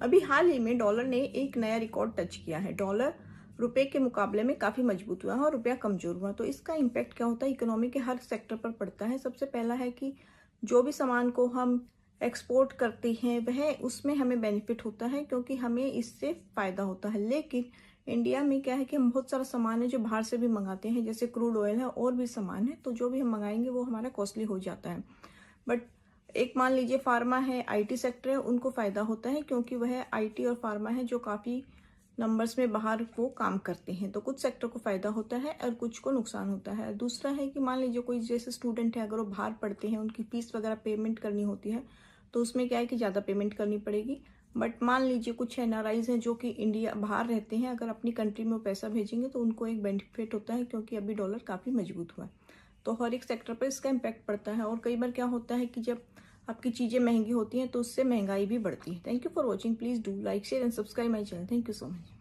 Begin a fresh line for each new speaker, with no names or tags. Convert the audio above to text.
अभी हाल ही में डॉलर ने एक नया रिकॉर्ड टच किया है। डॉलर रुपए के मुकाबले में काफी मजबूत हुआ है और रुपया कमजोर हुआ। तो इसका इम्पैक्ट क्या होता है, इकोनॉमी के हर सेक्टर पर पड़ता है। सबसे पहला है कि जो भी सामान को हम एक्सपोर्ट करते हैं वह उसमें हमें बेनिफिट होता है, क्योंकि हमें इससे फायदा होता है। लेकिन इंडिया में क्या है कि हम बहुत सारा सामान है जो बाहर से भी मंगाते हैं, जैसे क्रूड ऑयल है और भी सामान है, तो जो भी हम मंगाएंगे वो हमारा कॉस्टली हो जाता है। बट एक मान लीजिए फार्मा है, आईटी सेक्टर है, उनको फायदा होता है क्योंकि वह आईटी और फार्मा है जो काफी नंबर्स में बाहर वो काम करते हैं। तो कुछ सेक्टर को फायदा होता है और कुछ को नुकसान होता है। दूसरा है कि मान लीजिए कोई जैसे स्टूडेंट है, अगर वो बाहर पढ़ते हैं, उनकी फीस वगैरह पेमेंट करनी होती है, तो उसमें क्या है कि ज्यादा पेमेंट करनी पड़ेगी। बट मान लीजिए कुछ एनआरआईज हैं जो कि इंडिया बाहर रहते हैं, अगर अपनी कंट्री में वो पैसा भेजेंगे तो उनको एक बेनिफिट होता है, क्योंकि अभी डॉलर काफी मजबूत हुआ है। तो हर एक सेक्टर पर इसका इम्पैक्ट पड़ता है। और कई बार क्या होता है कि जब आपकी चीजें महंगी होती हैं तो उससे महंगाई भी बढ़ती है। Thank you for watching. Please do like, share and subscribe my channel. Thank you so much.